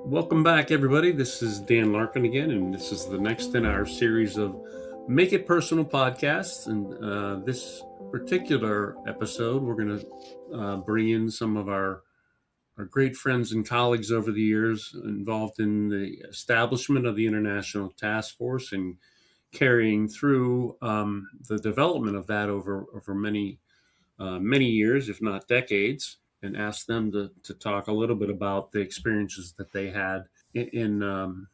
Welcome back, everybody. This is Dan Larkin again, and this is the next in our series of Make It Personal podcasts. And this particular episode, we're going to bring in some of our great friends and colleagues over the years involved in the establishment of the International Task Force and carrying through the development of that over many years, if not decades, and ask them to talk a little bit about the experiences that they had in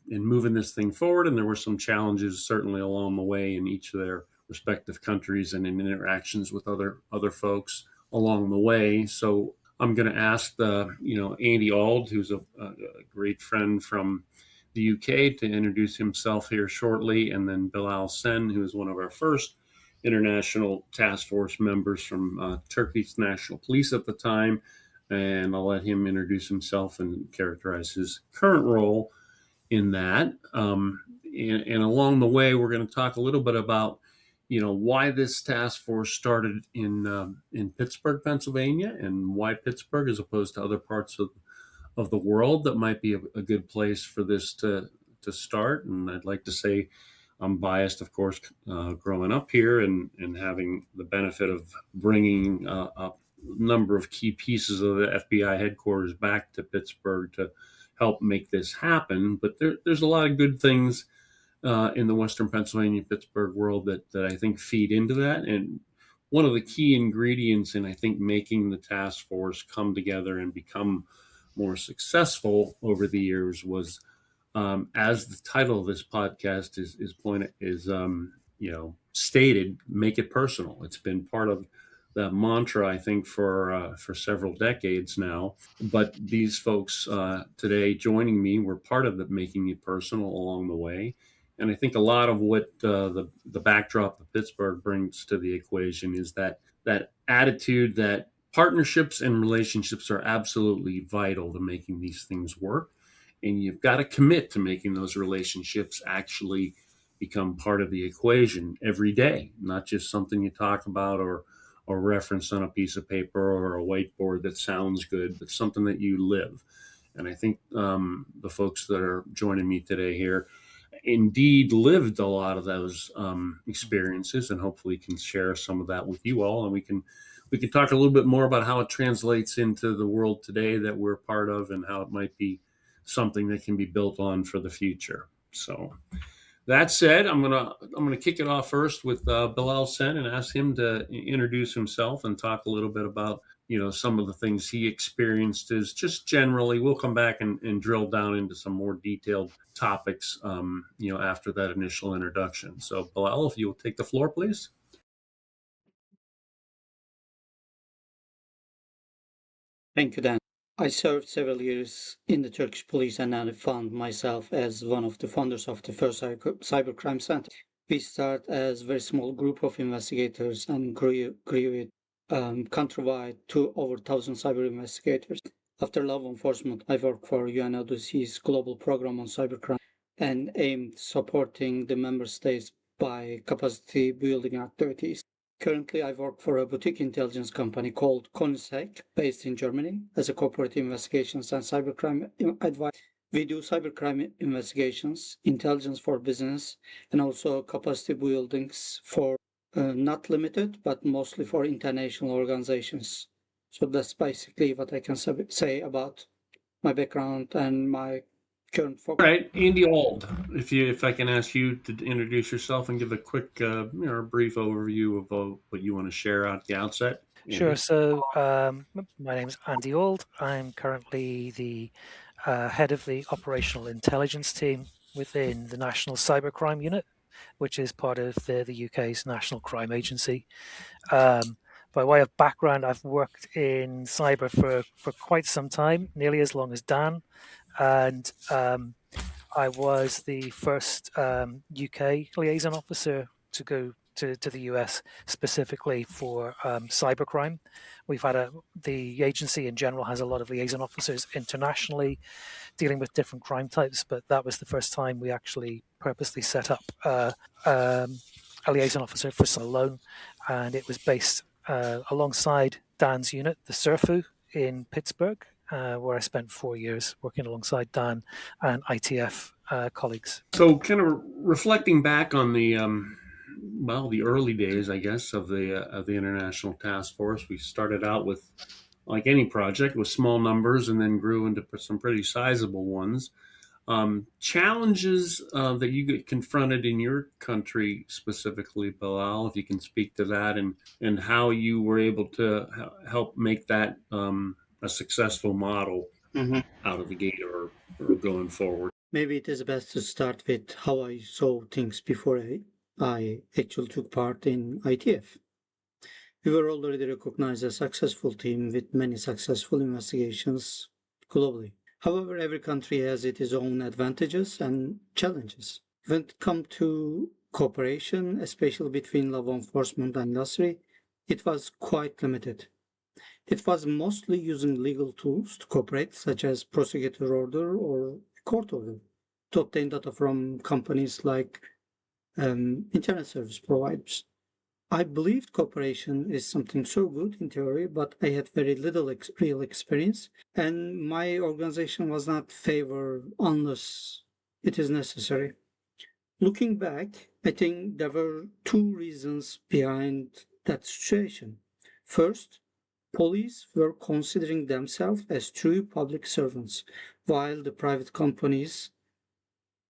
moving this thing forward. And there were some challenges certainly along the way in each of their respective countries and in interactions with other folks along the way. So I'm going to ask Andy Auld, who's a great friend from the UK, to introduce himself here shortly, and then Bilal Sen, who is one of our first international task force members from Turkey's national police at the time, and I'll let him introduce himself and characterize his current role in that. And along the way, we're going to talk a little bit about, why this task force started in Pittsburgh, Pennsylvania, and why Pittsburgh as opposed to other parts of the world that might be a good place for this to start. And I'd like to say I'm biased, of course, growing up here and having the benefit of bringing a number of key pieces of the FBI headquarters back to Pittsburgh to help make this happen. But there's a lot of good things in the Western Pennsylvania, Pittsburgh world that I think feed into that. And one of the key ingredients in, I think, making the task force come together and become more successful over the years was, as the title of this podcast is stated, make it personal. It's been part of the mantra, I think, for several decades now. But these folks today joining me were part of the making it personal along the way. And I think a lot of what the backdrop of Pittsburgh brings to the equation is that attitude that partnerships and relationships are absolutely vital to making these things work. And you've got to commit to making those relationships actually become part of the equation every day, not just something you talk about or reference on a piece of paper or a whiteboard that sounds good, but something that you live. And I think the folks that are joining me today here indeed lived a lot of those experiences, and hopefully can share some of that with you all. And we can talk a little bit more about how it translates into the world today that we're part of and how it might be something that can be built on for the future. So that said, I'm gonna kick it off first with Bilal Sen and ask him to introduce himself and talk a little bit about some of the things he experienced. Is just generally, we'll come back and drill down into some more detailed topics after that initial introduction. So Bilal, if you will take the floor, please. Thank you, Dan. I served several years in the Turkish police and I found myself as one of the founders of the first cybercrime center. We started as a very small group of investigators and grew it countrywide to over 1,000 cyber investigators. After law enforcement, I worked for UNODC's global program on cybercrime and aimed supporting the member states by capacity building activities. Currently, I work for a boutique intelligence company called Conisec, based in Germany, as a corporate investigations and cybercrime advisor. We do cybercrime investigations, intelligence for business, and also capacity buildings for not limited, but mostly for international organizations. So that's basically what I can say about my background and my current focus. All right, Andy Auld, if I can ask you to introduce yourself and give a quick, brief overview of what you want to share at the outset. Andy? Sure. So my name is Andy Auld. I'm currently the head of the operational intelligence team within the National Cybercrime Unit, which is part of the UK's National Crime Agency. By way of background, I've worked in cyber for quite some time, nearly as long as Dan, and I was the first UK liaison officer to go to the US specifically for cybercrime. We've had the agency in general has a lot of liaison officers internationally dealing with different crime types, but that was the first time we actually purposely set up a liaison officer for alone, and it was based alongside Dan's unit, the SURFU in Pittsburgh, where I spent 4 years working alongside Dan and ITF colleagues. So, kind of reflecting back on the the early days, I guess, of the International Task Force, we started out with, like any project, with small numbers, and then grew into some pretty sizable ones. Challenges that you get confronted in your country specifically, Bilal, if you can speak to that, and how you were able to help make that a successful model Mhm. out of the gate, or going forward. Maybe it is best to start with how I saw things before I actually took part in ITF. We were already recognized as a successful team with many successful investigations globally. However, every country has its own advantages and challenges. When it comes to cooperation, especially between law enforcement and industry, it was quite limited. It was mostly using legal tools to cooperate, such as prosecutor order or court order, to obtain data from companies like internet service providers. I believed cooperation is something so good in theory, but I had very little real experience, and my organization was not favored unless it is necessary. Looking back, I think there were two reasons behind that situation. First, police were considering themselves as true public servants, while the private companies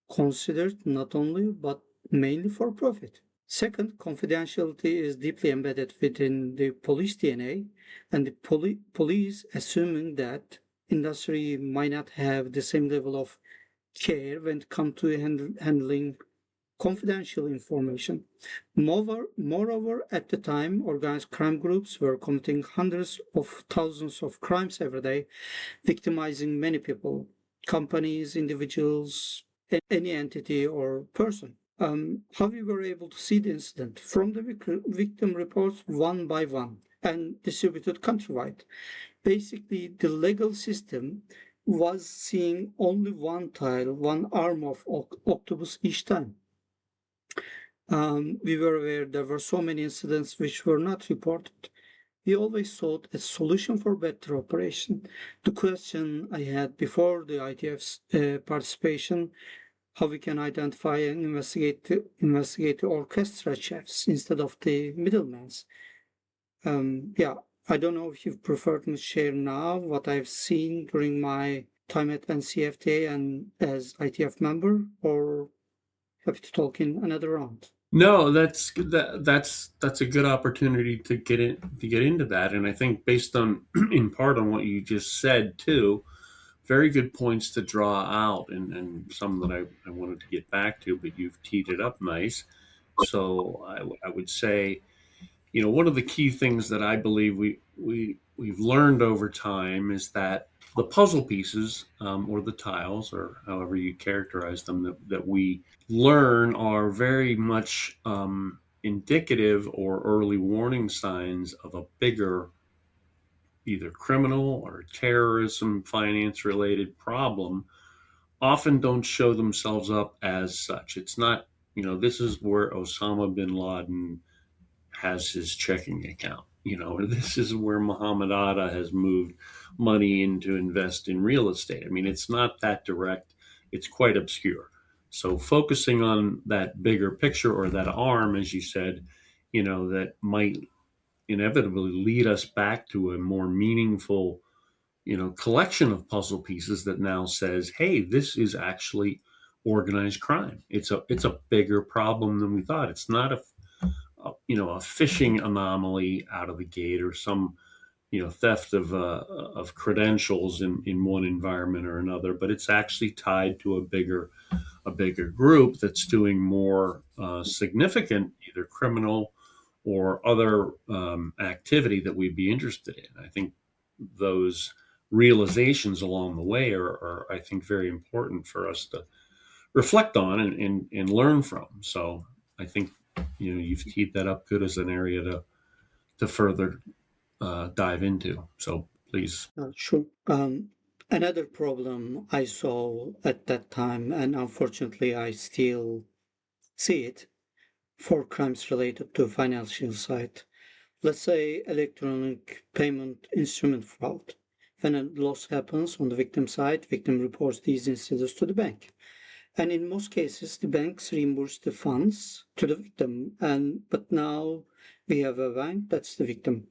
considered not only but mainly for profit. Second, confidentiality is deeply embedded within the police DNA, and the police assuming that industry might not have the same level of care when it comes to handling confidential information. Moreover, at the time, organized crime groups were committing hundreds of thousands of crimes every day, victimizing many people, companies, individuals, any entity or person. How we were able to see the incident from the victim reports one by one and distributed countrywide. Basically, the legal system was seeing only one tile, one arm of octopus each time. We were aware there were so many incidents which were not reported. We always sought a solution for better operation. The question I had before the ITF's participation, how we can identify and investigate the orchestra chefs instead of the middlemen. Yeah, I don't know if you prefer to share now what I've seen during my time at NCFTA and as ITF member, or happy to talk in another round. No, that's a good opportunity to get into that, and I think based on in part on what you just said too, very good points to draw out, and some that I wanted to get back to, but you've teed it up nice. So I would say, one of the key things that I believe we've learned over time is that the puzzle pieces, or the tiles, or however you characterize them, that we learn are very much indicative or early warning signs of a bigger, either criminal or terrorism, finance related problem. Often don't show themselves up as such. It's not, this is where Osama bin Laden has his checking account, or this is where Muhammad Atta has moved money in to invest in real estate. I mean, it's not that direct, it's quite obscure. So, focusing on that bigger picture, or that arm, as you said, that might inevitably lead us back to a more meaningful, collection of puzzle pieces that now says, hey, this is actually organized crime. It's a bigger problem than we thought. It's not a phishing anomaly out of the gate, or some theft of credentials in one environment or another, but it's actually tied to a bigger group that's doing more significant, either criminal or other activity that we'd be interested in. I think those realizations along the way are I think very important for us to reflect on, and learn from. So I think you've teed that up good as an area to further dive into. So please. Sure. Another problem I saw at that time, and unfortunately I still see it, for crimes related to financial side. Let's say electronic payment instrument fraud. When a loss happens on the victim side, victim reports these incidents to the bank. And in most cases, the banks reimburse the funds to the victim. But now we have a bank that's the victim.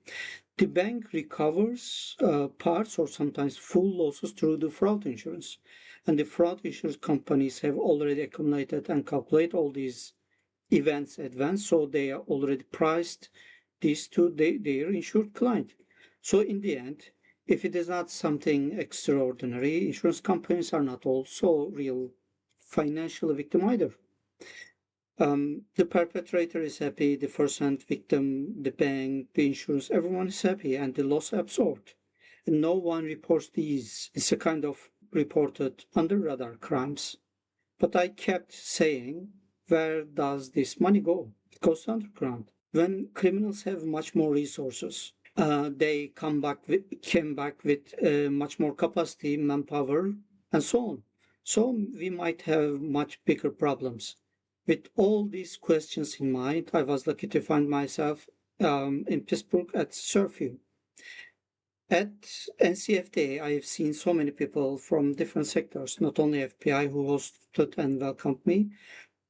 The bank recovers parts or sometimes full losses through the fraud insurance. And the fraud insurance companies have already accumulated and calculate all these events advance, so they are already priced these to their insured client. So in the end, if it is not something extraordinary, insurance companies are not also real financial victim either. The perpetrator is happy, the first-hand victim, the bank, the insurance, everyone is happy, and the loss absorbed. And no one reports these. It's a kind of reported under radar crimes. But I kept saying, where does this money go? It goes underground. When criminals have much more resources, they came back with much more capacity, manpower, and so on. So we might have much bigger problems. With all these questions in mind, I was lucky to find myself in Pittsburgh at Surfview. At NCFTA, I have seen so many people from different sectors, not only FBI who hosted and welcomed me,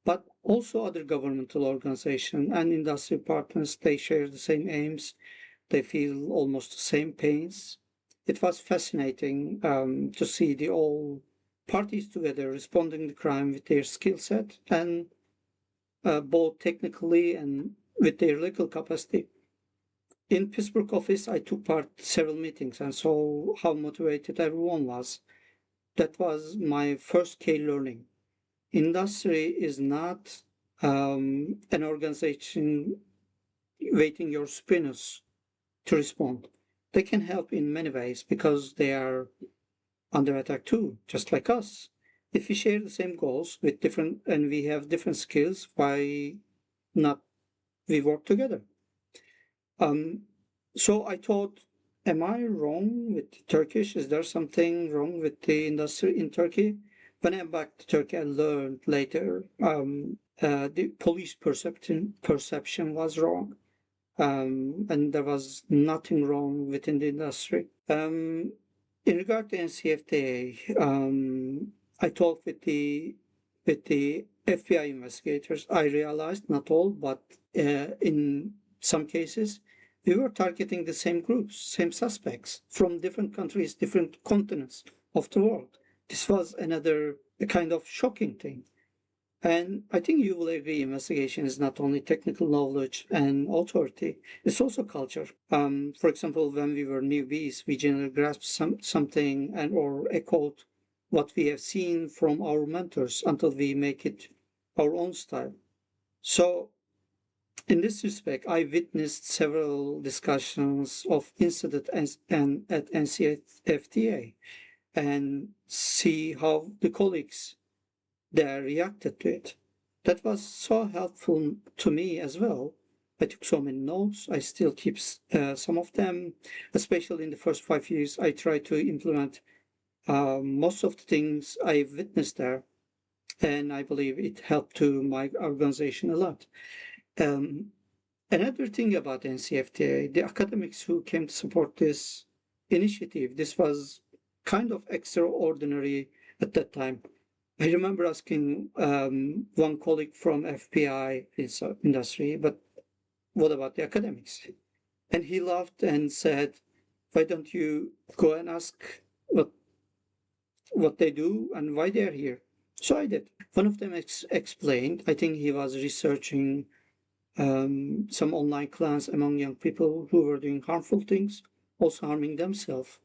but also other governmental organizations and industry partners. They share the same aims, they feel almost the same pains. It was fascinating to see the all parties together responding to crime with their skill set and both technically and with their legal capacity. In Pittsburgh office, I took part several meetings and saw how motivated everyone was. That was my first key learning. Industry is not an organization waiting your spinners to respond. They can help in many ways because they are under attack too, just like us. If we share the same goals with different and we have different skills, why not we work together? So I thought, am I wrong with Turkish? Is there something wrong with the industry in Turkey? When I back to Turkey, I learned later the police perception was wrong, and there was nothing wrong within the industry. In regard to NCFTA, I talked with the FBI investigators. I realized not all, but in some cases, we were targeting the same groups, same suspects from different countries, different continents of the world. This was another kind of shocking thing. And I think you will agree, investigation is not only technical knowledge and authority, it's also culture. For example, when we were newbies, we generally grasped something and or echoed what we have seen from our mentors until we make it our own style. So in this respect, I witnessed several discussions of incident and at NCFTA and see how the colleagues there reacted to it. That was so helpful to me as well. I took so many notes. I still keep some of them, especially in the first 5 years. I tried to implement most of the things I witnessed there, and I believe it helped to my organization a lot. Um, Another thing about NCFTA, the academics who came to support this initiative, this was kind of extraordinary at that time. I remember asking one colleague from FBI industry, but what about the academics? And he laughed and said, why don't you go and ask what they do and why they're here? So I did. One of them explained, I think he was researching some online clans among young people who were doing harmful things, also harming themselves.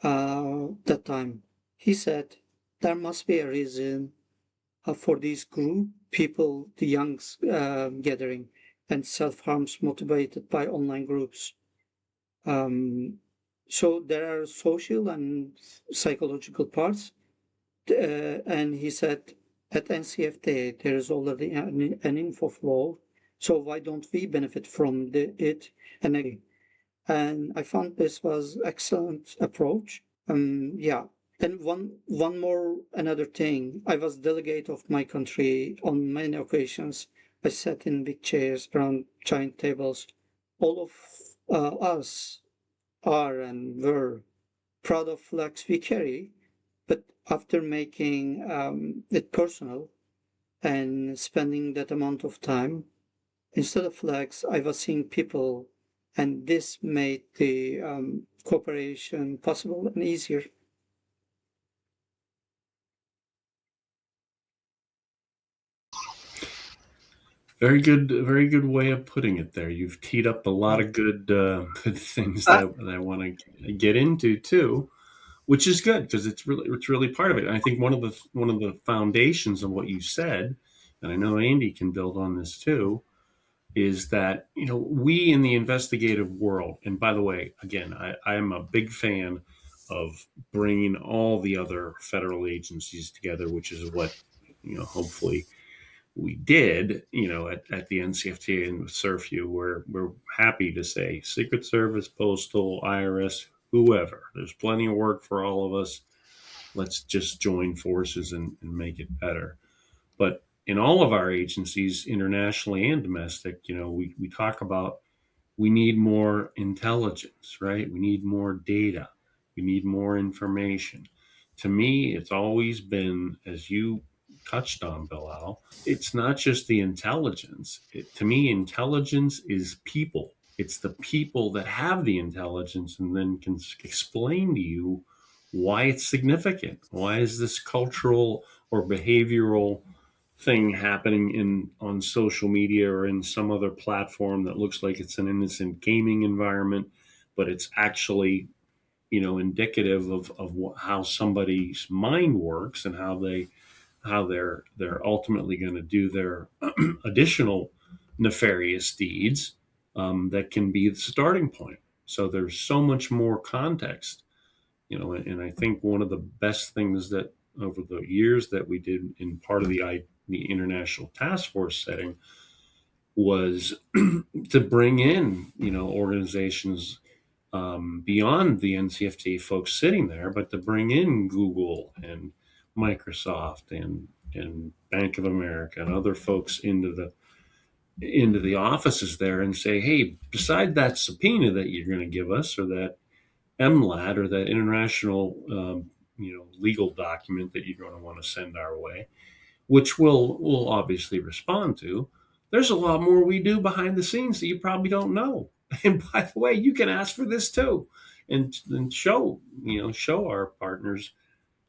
That time, he said, there must be a reason for this group people, the youngs gathering, and self-harms motivated by online groups. So there are social and psychological parts. And he said, at NCFTA, there is already an info flow. So why don't we benefit from it? And I found this was excellent approach. Yeah. And one more another thing. I was delegate of my country on many occasions. I sat in big chairs around giant tables. All of us are and were proud of flags we carry, but after making it personal and spending that amount of time, instead of flags, I was seeing people, and this made the cooperation possible and easier. Very good way of putting it there. You've teed up a lot of good things that I want to get into too, which is good because it's really part of it. And I think one of the foundations of what you said, and I know Andy can build on this too, is that we in the investigative world. And by the way, again, I am a big fan of bringing all the other federal agencies together, which is what hopefully we did, at the NCFTA and with Surfview, where we're happy to say Secret Service, Postal, IRS, whoever. There's plenty of work for all of us. Let's just join forces and make it better. But in all of our agencies, internationally and domestic, we talk about we need more intelligence, right? We need more data. We need more information. To me, it's always been, as you touched on, Bilal, it's not just the intelligence. To me, intelligence is people. It's the people that have the intelligence and then can explain to you why it's significant. Why is this cultural or behavioral thing happening in on social media or in some other platform that looks like it's an innocent gaming environment, but it's actually indicative of how somebody's mind works and how they're ultimately going to do their additional nefarious deeds, that can be the starting point. So there's so much more context, and I think one of the best things that over the years that we did in part of the international task force setting was to bring in organizations, beyond the NCFT folks sitting there, but to bring in Google and Microsoft and Bank of America and other folks into the offices there and say, hey, beside that subpoena that you're going to give us, or that MLAT, or that international legal document that you're going to want to send our way, which we'll obviously respond to. There's a lot more we do behind the scenes that you probably don't know. And by the way, you can ask for this too, and show our partners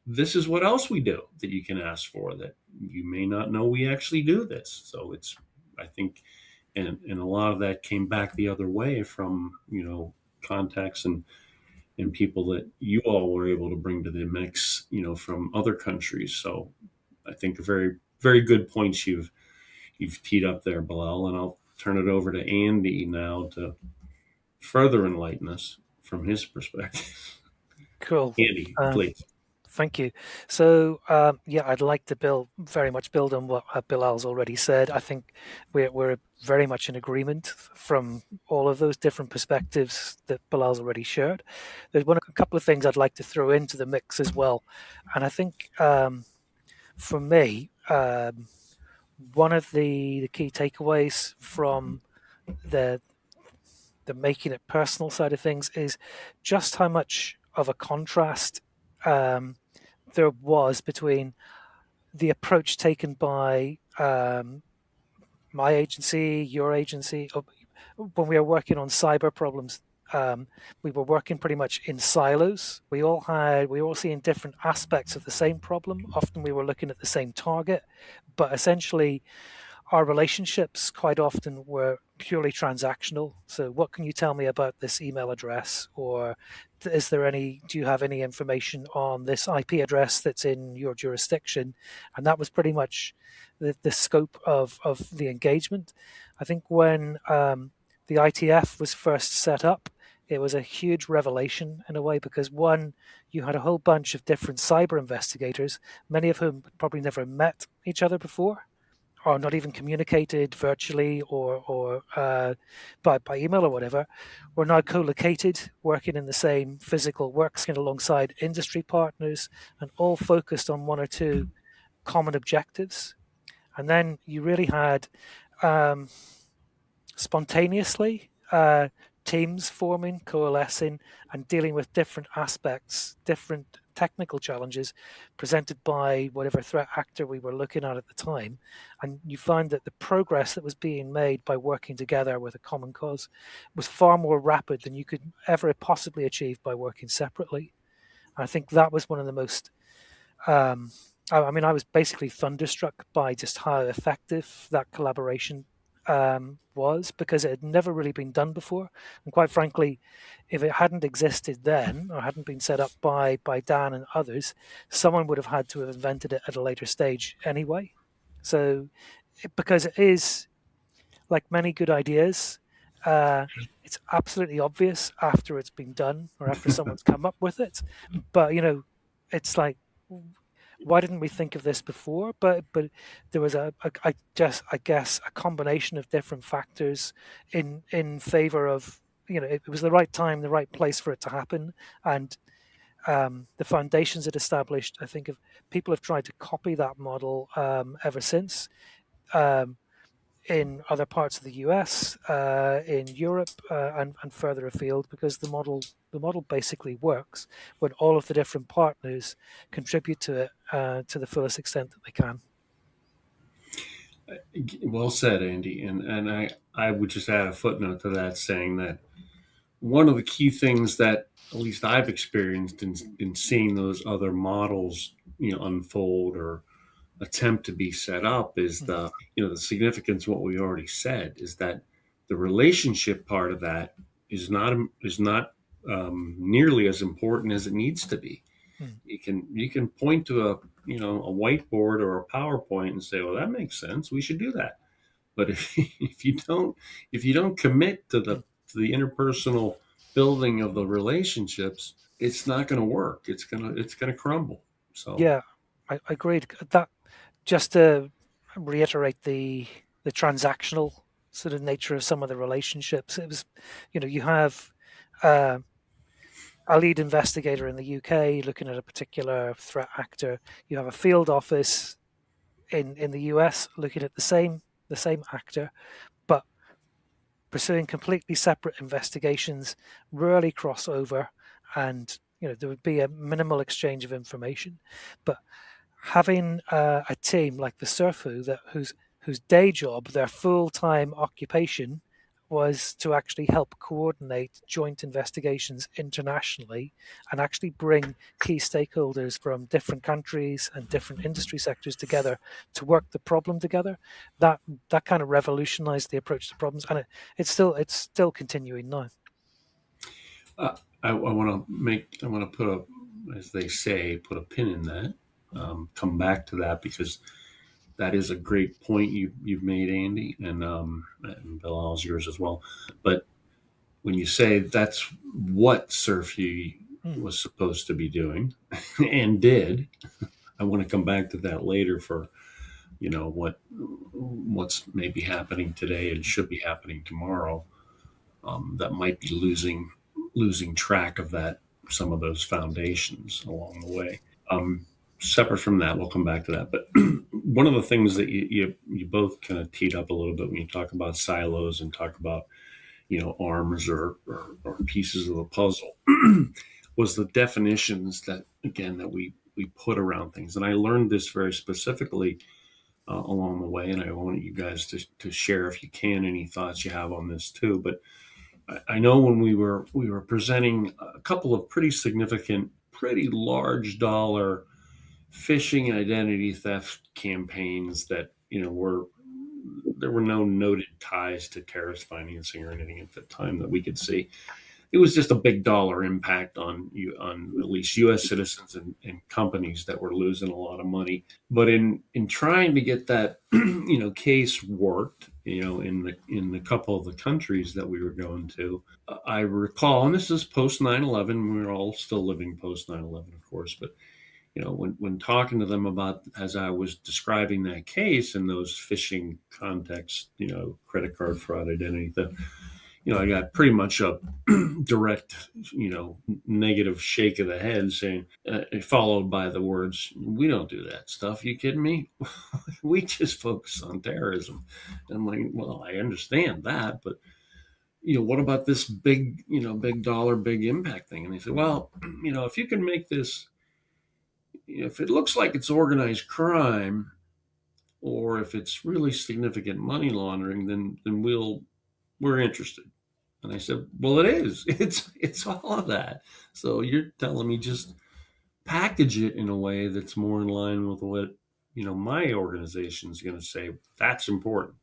this is what else we do that you can ask for that you may not know we actually do this. So it's, I think, and a lot of that came back the other way from contacts and people that you all were able to bring to the mix, from other countries. So I think very, very good points you've teed up there, Bilal. And I'll turn it over to Andy now to further enlighten us from his perspective. Cool. Andy, please. Thank you. So, I'd like to very much build on what Bilal's already said. I think we're very much in agreement from all of those different perspectives that Bilal's already shared. There's a couple of things I'd like to throw into the mix as well. And I think for me, one of the key takeaways from the making it personal side of things is just how much of a contrast there was between the approach taken by my agency, your agency, when we were working on cyber problems. We were working pretty much in silos. We were seeing different aspects of the same problem. Often we were looking at the same target, but essentially our relationships quite often were purely transactional. So what can you tell me about this email address? Or do you have any information on this IP address that's in your jurisdiction? And that was pretty much the scope of the engagement. I think when the ITF was first set up, it was a huge revelation in a way, because one, you had a whole bunch of different cyber investigators, many of whom probably never met each other before, or not even communicated virtually or by email or whatever. We're now co-located, working in the same physical workspace alongside industry partners, and all focused on one or two common objectives. And then you really had spontaneously teams forming, coalescing, and dealing with different aspects, different technical challenges presented by whatever threat actor we were looking at the time. And you find that the progress that was being made by working together with a common cause was far more rapid than you could ever possibly achieve by working separately. And I think that was one of the most I mean, I was basically thunderstruck by just how effective that collaboration was, because it had never really been done before. And quite frankly, if it hadn't existed then, or hadn't been set up by Dan and others, someone would have had to have invented it at a later stage anyway. So, because it is like many good ideas, it's absolutely obvious after it's been done or after someone's come up with it. But it's like, why didn't we think of this before? But there was I guess a combination of different factors in favor of, it was the right time, the right place for it to happen. And the foundations it established, I think, people have tried to copy that model ever since. In other parts of the US, in Europe, and further afield, because the model basically works when all of the different partners contribute to it to the fullest extent that they can. Well said, Andy. And I would just add a footnote to that, saying that one of the key things that at least I've experienced in seeing those other models, unfold or attempt to be set up is the significance of what we already said, is that the relationship part of that is not nearly as important as it needs to be. You can point to a whiteboard or a PowerPoint and say, well, that makes sense, we should do that. But if you don't commit to the interpersonal building of the relationships, it's not going to work. It's gonna crumble. So Yeah, I agreed. That, just to reiterate the transactional sort of nature of some of the relationships, it was, you have uh, a lead investigator in the UK looking at a particular threat actor. You have a field office in the US looking at the same actor, but pursuing completely separate investigations, rarely cross over, and there would be a minimal exchange of information. But having a team like the SURFU whose day job, their full-time occupation, was to actually help coordinate joint investigations internationally and actually bring key stakeholders from different countries and different industry sectors together to work the problem together. That kind of revolutionized the approach to problems, and it's still continuing now. I want to put as they say, put a pin in that. Come back to that, because that is a great point you've made, Andy, and Bill, all's yours as well. But when you say that's what Surfy was supposed to be doing and did, I want to come back to that later for what's maybe happening today and should be happening tomorrow, that might be losing track of that, some of those foundations along the way. Separate from that, we'll come back to that. But one of the things that you both kind of teed up a little bit when you talk about silos and talk about arms or pieces of the puzzle was the definitions that, again, that we put around things. And I learned this very specifically along the way, and I want you guys to share, if you can, any thoughts you have on this too. But I know when we were presenting a couple of pretty significant, pretty large dollar phishing and identity theft campaigns that there were no noted ties to terrorist financing or anything at the time that we could see. It was just a big dollar impact on at least U.S. citizens and companies that were losing a lot of money. But in trying to get that case worked, in the couple of the countries that we were going to, I recall, and this is post 9/11. We were all still living post 9/11, of course, but when talking to them about, as I was describing that case in those phishing contexts, credit card fraud, identity theft, I got pretty much a direct, negative shake of the head, saying, followed by the words, "We don't do that stuff. You kidding me? We just focus on terrorism." And I'm like, well, I understand that, but what about this big, big dollar, big impact thing? And they said, well, if you can make this, if it looks like it's organized crime, or if it's really significant money laundering, then we're interested. And I said, well, it is. It's all of that. So you're telling me just package it in a way that's more in line with what my organization is going to say. That's important.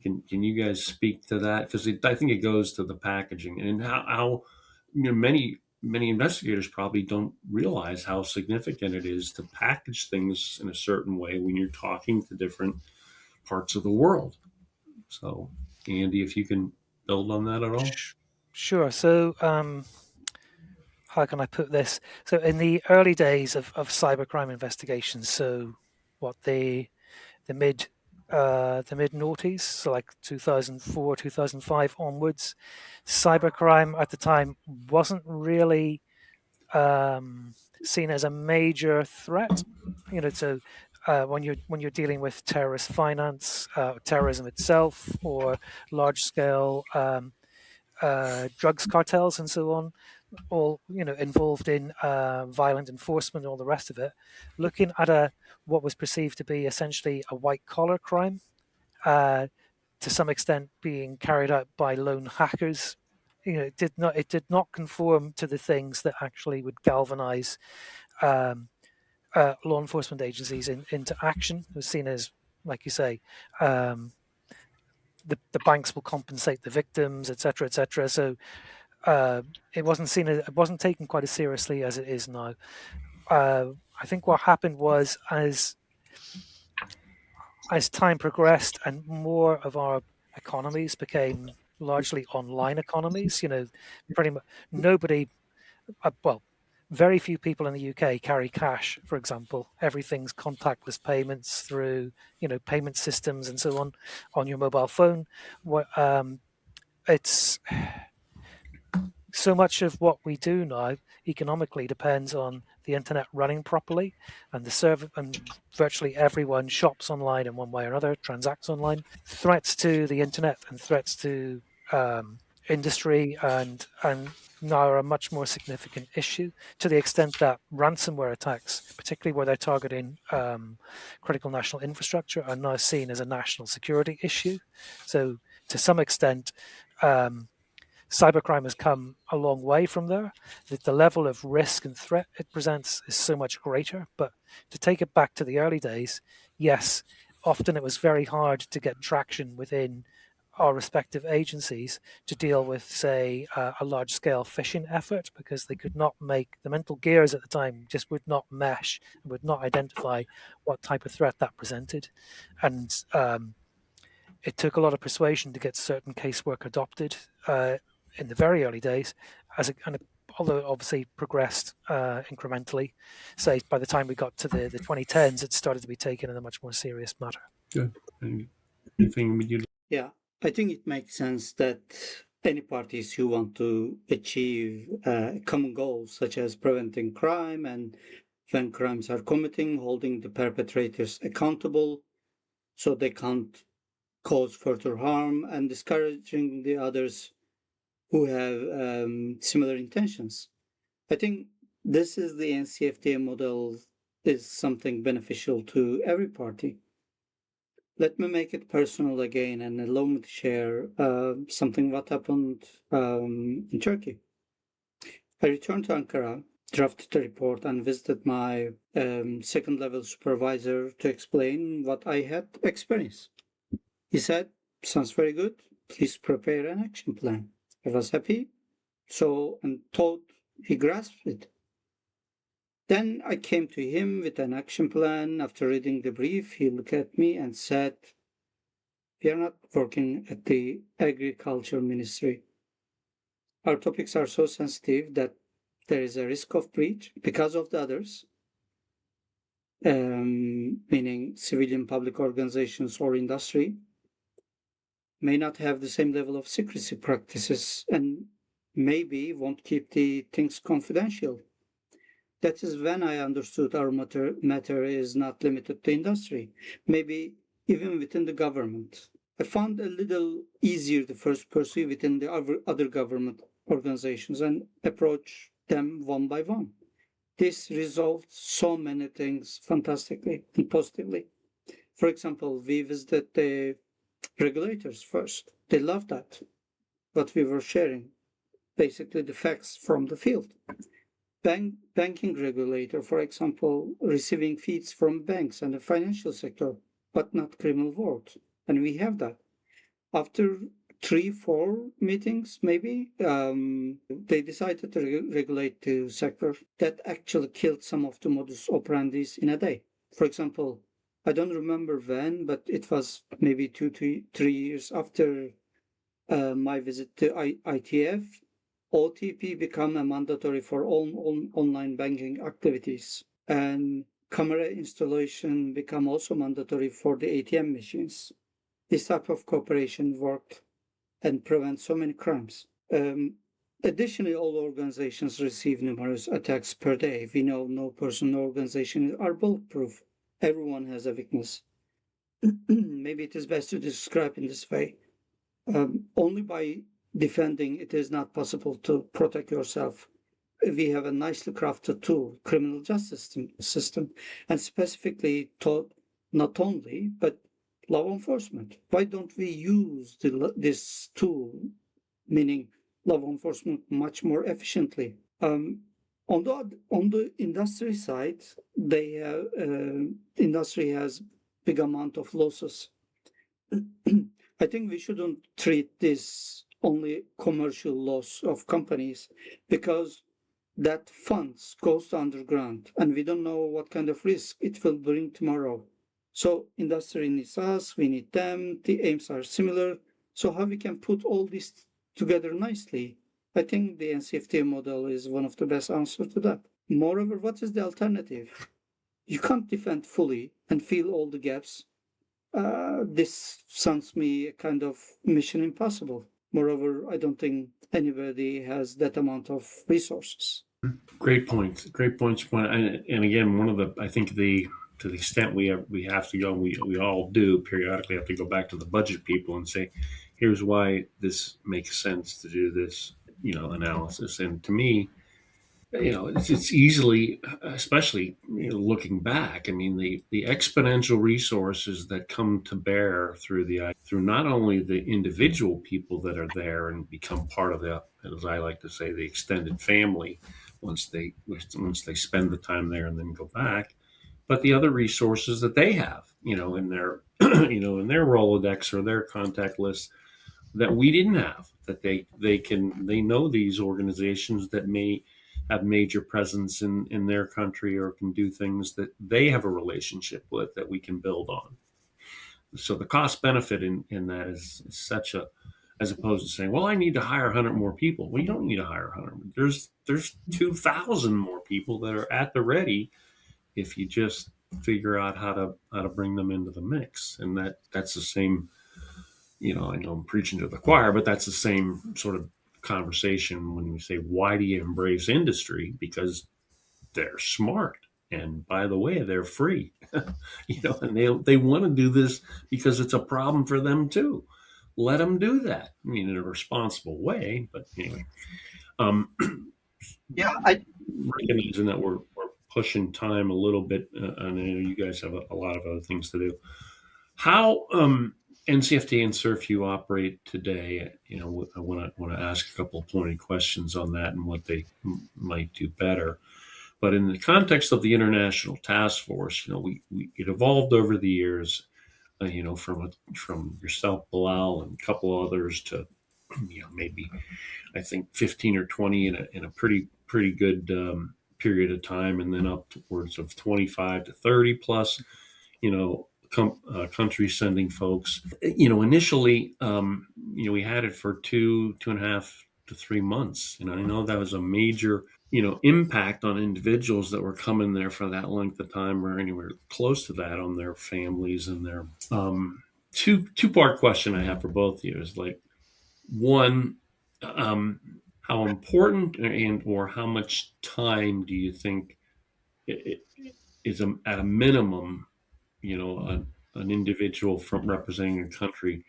Can you guys speak to that? Because I think it goes to the packaging and how many investigators probably don't realize how significant it is to package things in a certain way when you're talking to different parts of the world. So, Andy, if you can build on that at all. Sure. So, how can I put this? So, in the early days of cybercrime investigations, so what the mid noughties, so like 2004, 2005 onwards, cybercrime at the time wasn't really seen as a major threat. So when you're dealing with terrorist finance, terrorism itself, or large scale drugs cartels and so on, all involved in violent enforcement and all the rest of it, looking at what was perceived to be essentially a white collar crime, uh, to some extent being carried out by lone hackers. It did not conform to the things that actually would galvanize um, law enforcement agencies into action. It was seen as, like you say, the banks will compensate the victims, etc., etc. So it wasn't taken quite as seriously as it is now. I think what happened was, as time progressed and more of our economies became largely online economies, pretty much nobody, well, very few people in the UK carry cash, for example. Everything's contactless payments through, payment systems and so on your mobile phone. It's so much of what we do now economically depends on the internet running properly, and the server, and virtually everyone shops online in one way or another, transacts online. Threats to the internet and threats to industry and now are a much more significant issue, to the extent that ransomware attacks, particularly where they're targeting critical national infrastructure, are now seen as a national security issue. So to some extent, cybercrime has come a long way from there. The level of risk and threat it presents is so much greater. But to take it back to the early days, yes, often it was very hard to get traction within our respective agencies to deal with, say, a large-scale phishing effort, because they could not make the mental gears at the time, just would not mesh and would not identify what type of threat that presented. And it took a lot of persuasion to get certain casework adopted in the very early days, although it obviously progressed incrementally. Say by the time we got to the 2010s, it started to be taken in a much more serious matter. Good. Anything you? Yeah, I think it makes sense that any parties who want to achieve common goals, such as preventing crime and when crimes are committing, holding the perpetrators accountable so they can't cause further harm, and discouraging the others who have similar intentions. I think this is the NCFTA model is something beneficial to every party. Let me make it personal again and allow me to share something what happened in Turkey. I returned to Ankara, drafted a report, and visited my second level supervisor to explain what I had experienced. He said, "Sounds very good. Please prepare an action plan." I was happy, and thought he grasped it. Then I came to him with an action plan. After reading the brief, he looked at me and said, "We are not working at the Agriculture Ministry. Our topics are so sensitive that there is a risk of breach because of the others, meaning civilian public organizations or industry, may not have the same level of secrecy practices and maybe won't keep the things confidential." That is when I understood our matter is not limited to industry, maybe even within the government. I found a little easier to first pursue within the other government organizations and approach them one by one. This resolved so many things fantastically and positively. For example, we visited the regulators first. They loved that, what we were sharing, basically the facts from the field. Banking regulator, for example, receiving fees from banks and the financial sector, but not criminal world. And we have that. After 3, 4 meetings, maybe, they decided to regulate the sector. That actually killed some of the modus operandis in a day. For example, I don't remember when, but it was maybe 2 to 3 years after my visit to ITF. OTP become a mandatory for all online banking activities, and camera installation become also mandatory for the ATM machines. This type of cooperation worked and prevents so many crimes. Additionally, all organizations receive numerous attacks per day. We know no person or organization are bulletproof. Everyone has a weakness. Maybe it is best to describe in this way. Only by defending it is not possible to protect yourself. We have a nicely crafted tool, criminal justice system, and specifically taught not only but law enforcement. Why don't we use this tool, meaning law enforcement, much more efficiently? On the industry side, industry has big amount of losses. I think we shouldn't treat this only commercial loss of companies, because that funds goes to underground and we don't know what kind of risk it will bring tomorrow. So industry needs us, we need them, the aims are similar. So how we can put all this together nicely? I think the NCFTA model is one of the best answers to that. Moreover, what is the alternative? You can't defend fully and fill all the gaps. This sounds me a kind of mission impossible. Moreover, I don't think anybody has that amount of resources. Great points. Great points. And again, one of the I think the to the extent we have to go, we all do periodically have to go back to the budget people and say, here's why this makes sense to do this, analysis. And to me, it's easily, especially looking back. I mean, the exponential resources that come to bear through not only the individual people that are there and become part of the, as I like to say, the extended family, once they spend the time there and then go back, but the other resources that they have, in their in their Rolodex or their contact list that we didn't have, that they know these organizations that may have major presence in their country or can do things that they have a relationship with that we can build on. So the cost benefit in that is such a, as opposed to saying, well, I need to hire 100 more people. Well, you don't need to hire 100. There's 2,000 more people that are at the ready if you just figure out how to bring them into the mix. And that's the same, I know I'm preaching to the choir, but that's the same sort of conversation when we say, why do you embrace industry? Because they're smart. And by the way, they're free, and they want to do this because it's a problem for them too. Let them do that. I mean, in a responsible way. But anyway, um, Yeah, I recognizing that we're pushing time a little bit, and I know you guys have a lot of other things to do. How NCFT and SURF operate today? I want to ask a couple of pointed questions on that and what they might do better. But in the context of the International Task Force, we it evolved over the years. From yourself, Bilal, and a couple others to maybe I think 15 or 20 in a pretty good period of time, and then upwards of 25 to 30 plus. Countries sending folks. Initially, we had it for 2.5 to 3 months. I know that was a major, impact on individuals that were coming there for that length of time or anywhere close to that on their families and their two-part question I have for both of you is like, one, how important and or how much time do you think is at a minimum, an individual from representing a country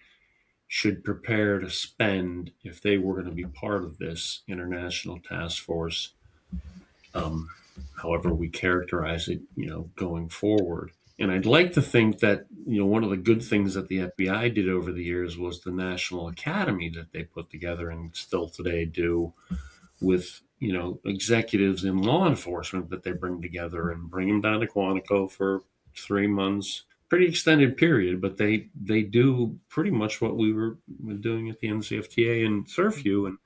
should prepare to spend if they were going to be part of this international task force, um, however we characterize it, going forward. And I'd like to think that, one of the good things that the FBI did over the years was the National Academy that they put together and still today do with, executives in law enforcement that they bring together and bring them down to Quantico for 3 months, pretty extended period, but they do pretty much what we were doing at the NCFTA and Surfview, and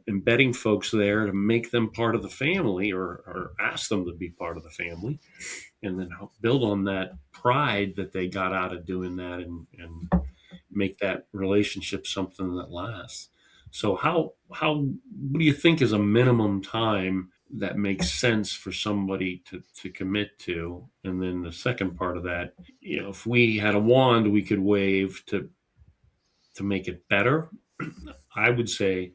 embedding folks there to make them part of the family, or ask them to be part of the family, and then build on that pride that they got out of doing that, and make that relationship something that lasts. So how what do you think is a minimum time that makes sense for somebody to commit to? And then the second part of that, if we had a wand we could wave to make it better, I would say,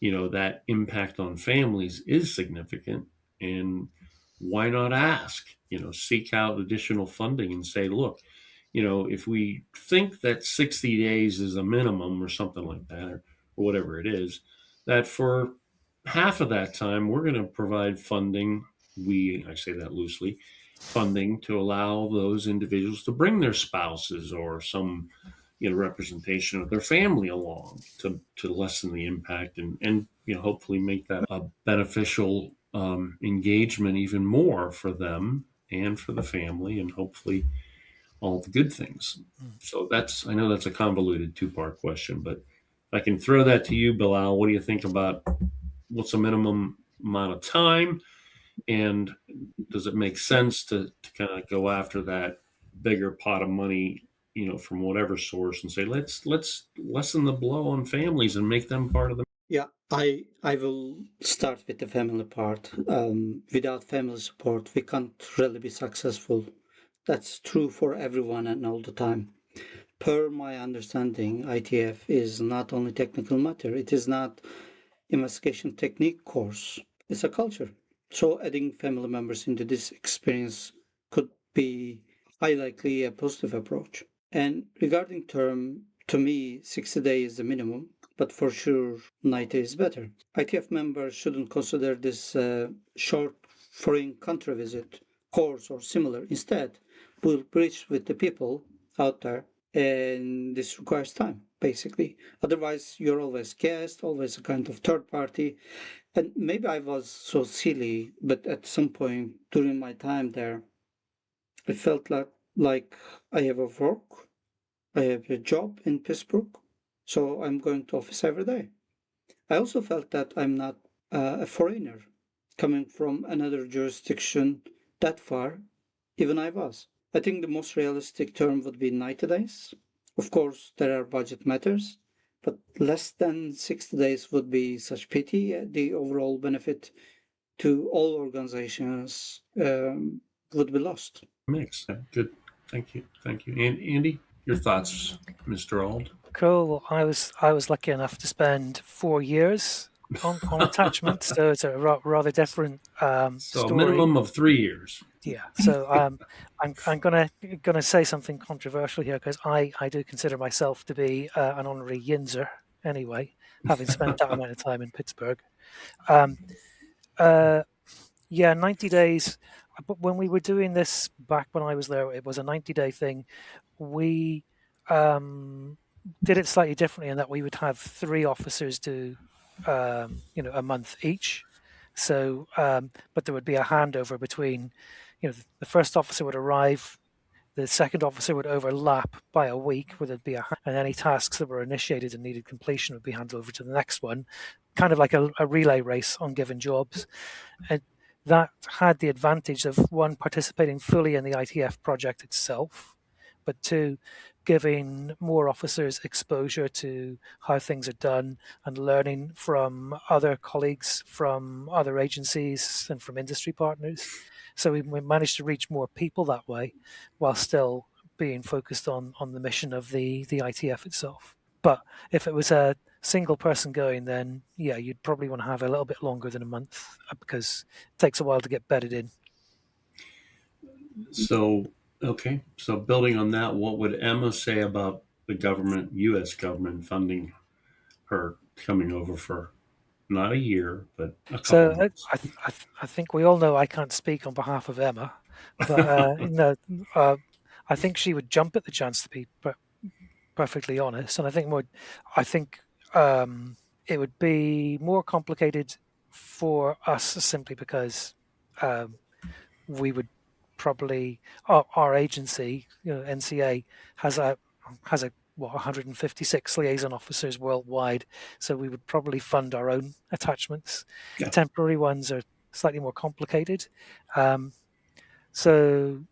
that impact on families is significant. And why not ask, seek out additional funding and say, look, if we think that 60 days is a minimum or something like that, or whatever it is, that for half of that time, we're going to provide funding. I say that loosely, funding to allow those individuals to bring their spouses or some, representation of their family along to lessen the impact, and hopefully make that a beneficial engagement even more for them and for the family, and hopefully all the good things. So I know that's a convoluted two-part question, but if I can throw that to you, Bilal, what do you think about what's a minimum amount of time, and does it make sense to kind of go after that bigger pot of money, from whatever source, and say, let's lessen the blow on families and make them part of the. Yeah, I will start with the family part. Without family support, we can't really be successful. That's true for everyone and all the time. Per my understanding, ITF is not only technical matter. It is not investigation technique course. It's a culture. So adding family members into this experience could be highly likely a positive approach. And regarding term, to me, 60 days is the minimum, but for sure 90 is better. ITF members shouldn't consider this short foreign country visit course or similar. Instead, we'll bridge with the people out there, and this requires time, basically. Otherwise, you're always guest, always a kind of third party. And maybe I was so silly, but at some point during my time there, I felt like I have a work, I have a job in Pittsburgh, so I'm going to office every day. I also felt that I'm not a foreigner coming from another jurisdiction that far, even I was. I think the most realistic term would be 90 days. Of course, there are budget matters, but less than 60 days would be such pity. The overall benefit to all organizations would be lost. Mix. Good. Thank you. Thank you. And Andy, your thoughts, Mr. Ald? Cool. Well, I was lucky enough to spend 4 years on attachment, so it's a rather different So story. a minimum of 3 years. Yeah. So I'm gonna say something controversial here, because I do consider myself to be an honorary Yinzer anyway, having spent that amount of time in Pittsburgh. Yeah, 90 days. But when we were doing this back when I was there, it was a 90-day thing. We did it slightly differently in that we would have 3 officers do, a month each. So, but there would be a handover between, the first officer would arrive, the second officer would overlap by a week, where there'd be and any tasks that were initiated and needed completion would be handed over to the next one, kind of like a relay race on given jobs. And that had the advantage of, one, participating fully in the ITF project itself, but two, giving more officers exposure to how things are done and learning from other colleagues from other agencies and from industry partners. So we managed to reach more people that way, while still being focused on the mission of the ITF itself. But if it was a single person going, then yeah, you'd probably want to have a little bit longer than a month, because it takes a while to get bedded in. So, okay. So building on that, what would Emma say about the government, U.S. government, funding her coming over for not a year, but a couple So months. I think we all know I can't speak on behalf of Emma, but I think she would jump at the chance to be perfectly honest, and I think it would be more complicated for us simply because um, we would probably our agency, NCA, has a what 156 liaison officers worldwide, so we would probably fund our own attachments. Yeah. Temporary ones are slightly more complicated. So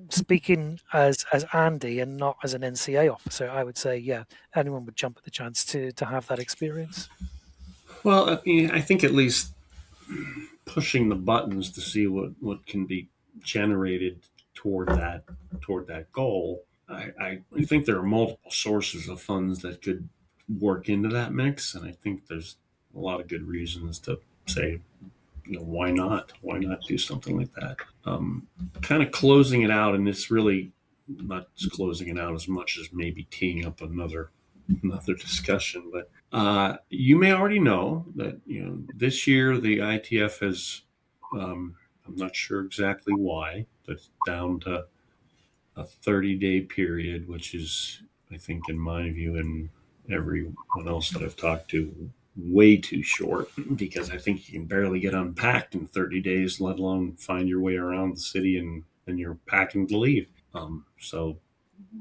speaking as Andy and not as an NCA officer, I would say, yeah, anyone would jump at the chance to have that experience. Well, I mean, I think at least pushing the buttons to see what can be generated toward that goal. I think there are multiple sources of funds that could work into that mix, and I think there's a lot of good reasons to say, why not? Why not do something like that? Kind of closing it out, and it's really not just closing it out as much as maybe teeing up another discussion. But you may already know that this year the ITF has. I'm not sure exactly why, but down to a 30-day period, which is, I think, in my view, and everyone else that I've talked to, way too short because I think you can barely get unpacked in 30 days, let alone find your way around the city and you're packing to leave. So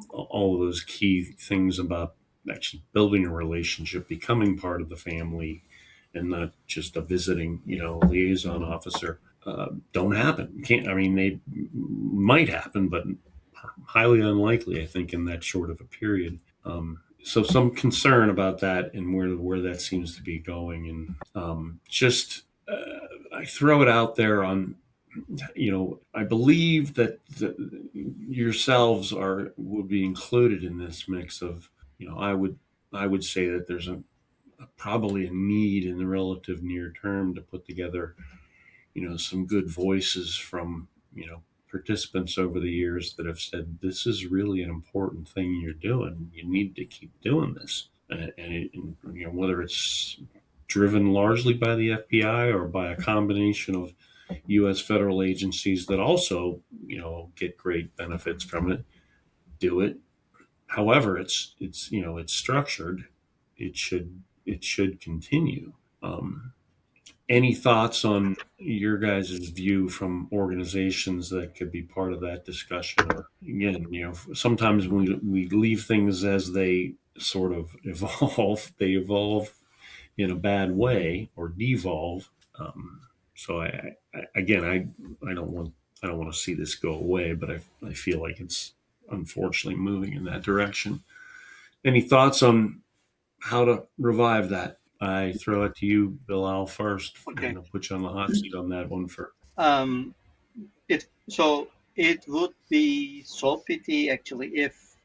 all of those key things about actually building a relationship, becoming part of the family, and not just a visiting, liaison officer, don't happen. Can't. I mean, they might happen, but highly unlikely. I think in that short of a period. So some concern about that and where that seems to be going, and just I throw it out there on I believe that yourselves would be included in this mix of, I would say that there's probably a need in the relative near term to put together, some good voices from, participants over the years that have said, this is really an important thing you're doing. You need to keep doing this. And whether it's driven largely by the FBI or by a combination of U.S. federal agencies that also, get great benefits from it, do it. However, it's structured. It should continue. Any thoughts on your guys' view from organizations that could be part of that discussion? Or again, sometimes we leave things as they sort of evolve. They evolve in a bad way or devolve. So again, I don't want to see this go away, but I feel like it's unfortunately moving in that direction. Any thoughts on how to revive that? I throw it to you, Bilal, first. Okay. Put you on the hot seat on that one for. Um, it would be so pity actually if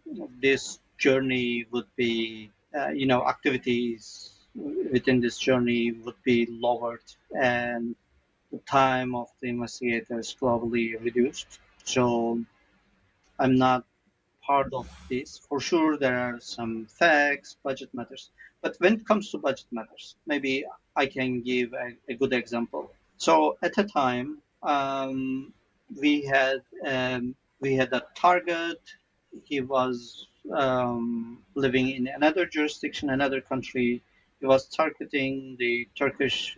this journey would be, activities within this journey would be lowered and the time of the investigators globally reduced. So I'm not part of this. For sure, there are some facts, budget matters. But when it comes to budget matters, maybe I can give a good example. So at a time, we had we had a target. He was living in another jurisdiction, another country. He was targeting the Turkish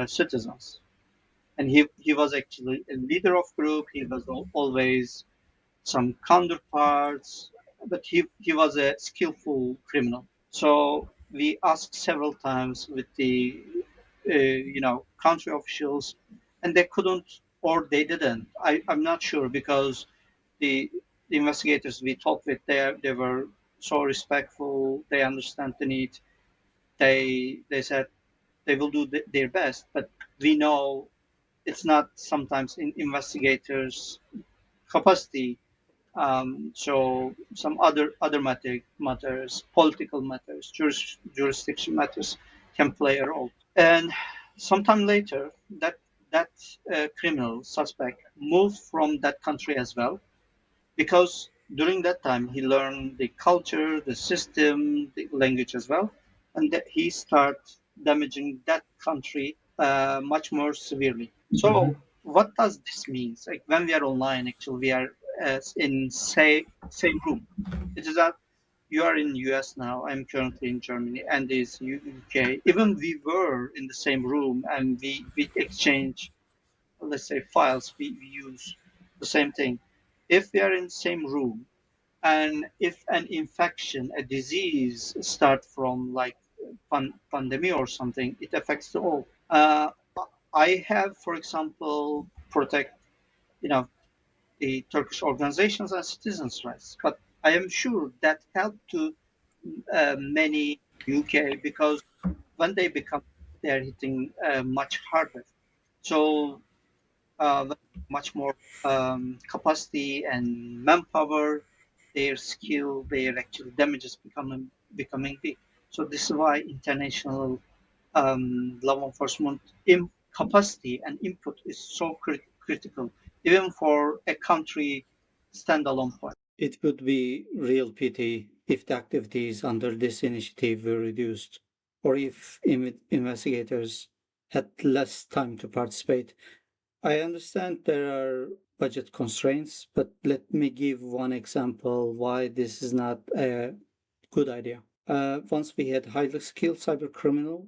citizens, and he was actually a leader of group. He was always some counterparts, but he was a skillful criminal. So we asked several times with the country officials, and they couldn't or they didn't. I'm not sure because the investigators we talked with they were so respectful. They understand the need. They said they will do their best, but we know it's not sometimes in investigators' capacity. So some other matters, political matters, jurisdiction matters can play a role. And sometime later, that criminal suspect moved from that country as well, because during that time, he learned the culture, the system, the language as well, and that he start damaging that country much more severely. Mm-hmm. So, what does this mean? Like when we are online, actually, we are in same room. It is that you are in US now. I'm currently in Germany, and is UK. Even we were in the same room, and we exchange, let's say, files. We use the same thing. If we are in the same room, and if an infection, a disease start from like pandemic or something, it affects the all. I have, for example, protect, you know, the Turkish organizations and citizens' rights, but I am sure that helped to many UK because when they become, they are hitting much harder. So much more capacity and manpower, their skill, their actual damages becoming big. So this is why international law enforcement capacity and input is so critical, even for a country standalone point. It would be real pity if the activities under this initiative were reduced, or if investigators had less time to participate. I understand there are budget constraints, but let me give one example why this is not a good idea. Once we had highly skilled cyber criminal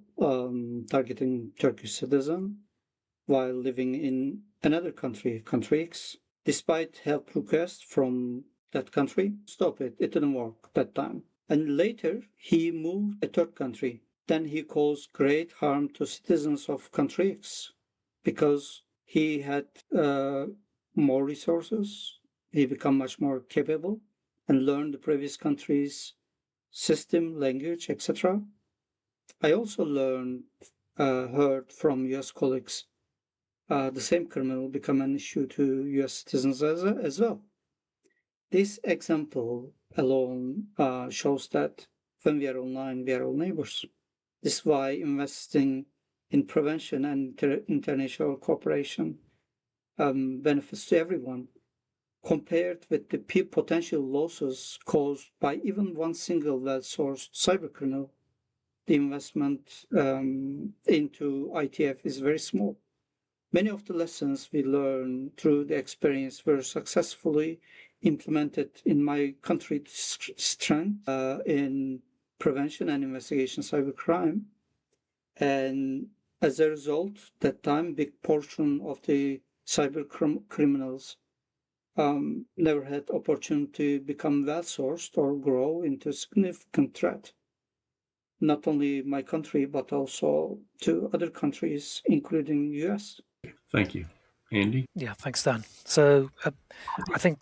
targeting Turkish citizen while living in another country, country X. Despite help requests from that country, stop it. It didn't work that time. And later, he moved a third country. Then he caused great harm to citizens of country X because he had more resources. He became much more capable and learned the previous country's system, language, etc. I also heard from US colleagues, the same criminal become an issue to US citizens as well. This example alone shows that when we are online, we are all neighbors. This is why investing in prevention and international cooperation benefits to everyone. Compared with the potential losses caused by even one single well-sourced cybercriminal, the investment into ITF is very small. Many of the lessons we learn through the experience were successfully implemented in my country's strength in prevention and investigation cybercrime. And as a result, that time, big portion of the cyber criminals never had opportunity to become well sourced or grow into a significant threat. Not only my country, but also to other countries, including US. Thank you. Andy? Yeah, thanks, Dan. So I think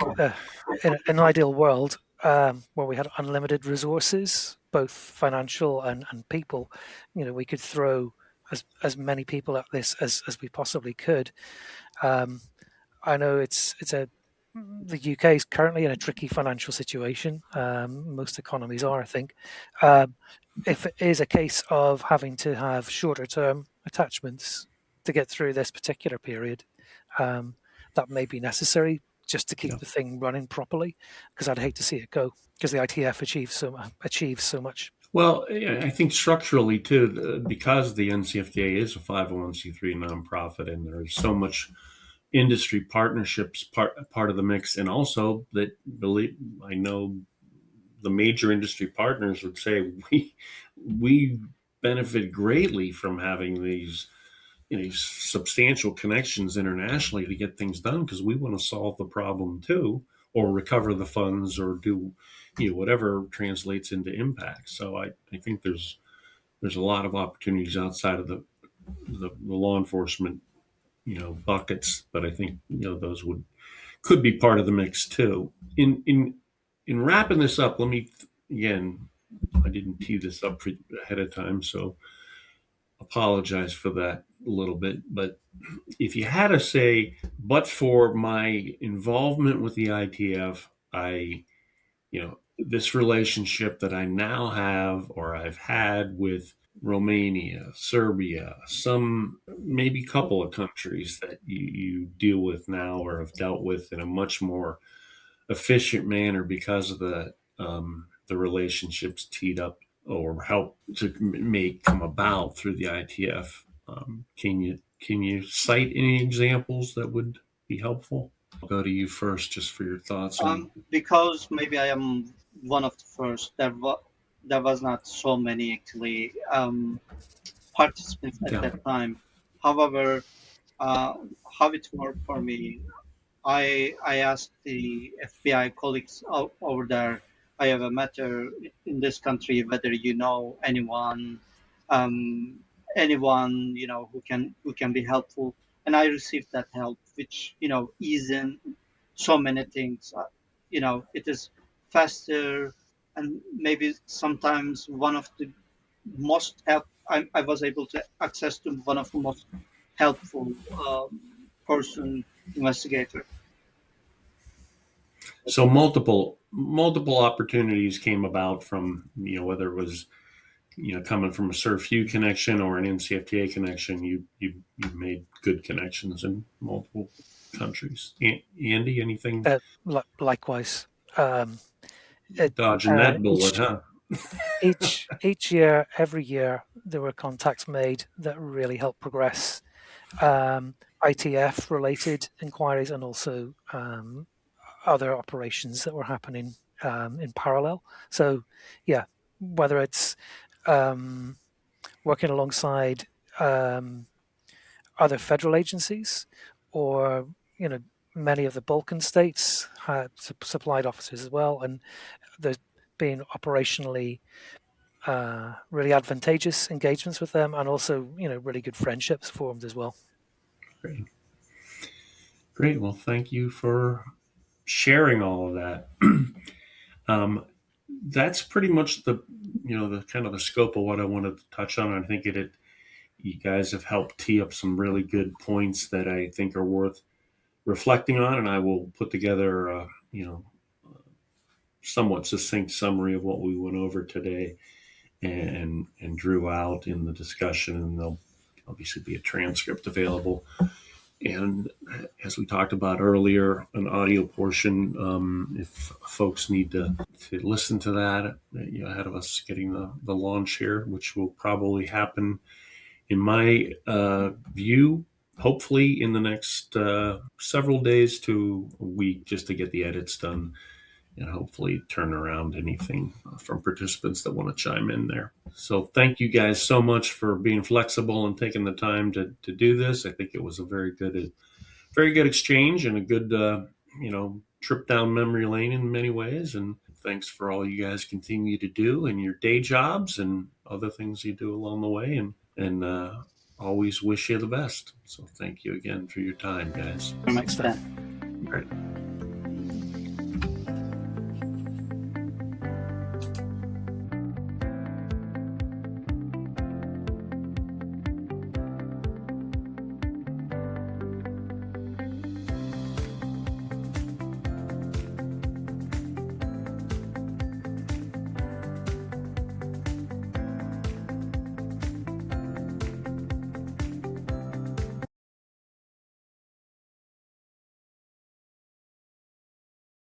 in an ideal world where we had unlimited resources, both financial and people, we could throw as many people at this as we possibly could. I know the UK is currently in a tricky financial situation. Most economies are, I think. If it is a case of having to have shorter term attachments to get through this particular period, that may be necessary just to keep the thing running properly, because I'd hate to see it go, because the ITF achieves so much. Well, I think structurally too, because the NCFTA is a 501c3 nonprofit, and there's so much industry partnerships part of the mix, and also that I know the major industry partners would say we benefit greatly from having these substantial connections internationally to get things done, because we want to solve the problem too, or recover the funds, or do whatever translates into impact. So I think there's a lot of opportunities outside of the law enforcement buckets, but I think those could be part of the mix too. In wrapping this up, let me again, I didn't tee this up ahead of time, so apologize for that a little bit. But if you had to say, but for my involvement with the ITF, this relationship that I now have, or I've had with Romania, Serbia, some maybe couple of countries that you deal with now or have dealt with in a much more efficient manner because of the relationships teed up or help to come about through the ITF. Can you cite any examples that would be helpful? I'll go to you first, just for your thoughts on. Because maybe I am one of the first. There was not so many actually participants at Yeah. that time. However, how it worked for me, I asked the FBI colleagues over there. I have a matter in this country. Whether you know anyone, um, anyone who can be helpful, and I received that help, which ease in so many things. It is faster, and maybe sometimes one of the most help. I was able to access to one of the most helpful person investigator. So multiple opportunities came about from, whether it was, coming from a SURF-U connection or an NCFTA connection. You made good connections in multiple countries. Andy, anything? Likewise. Dodging that bullet, huh? Each year, every year, there were contacts made that really helped progress ITF related inquiries and also other operations that were happening in parallel. So, yeah, whether it's working alongside other federal agencies, or many of the Balkan states had supplied officers as well, and there's been operationally really advantageous engagements with them, and also really good friendships formed as well. Great. Well, thank you for sharing all of that. That's pretty much the kind of the scope of what I wanted to touch on. I think you guys have helped tee up some really good points that I think are worth reflecting on, and I will put together somewhat succinct summary of what we went over today and drew out in the discussion, and there'll obviously be a transcript available. And as we talked about earlier, an audio portion, if folks need to listen to that ahead of us getting the launch here, which will probably happen, in my view, hopefully in the next several days to a week, just to get the edits done and hopefully turn around anything from participants that want to chime in there. So thank you guys so much for being flexible and taking the time to do this. I think it was a very good exchange and a good, trip down memory lane in many ways. And thanks for all you guys continue to do in your day jobs and other things you do along the way. And always wish you the best. So thank you again for your time, guys. Thanks, Dan. All right.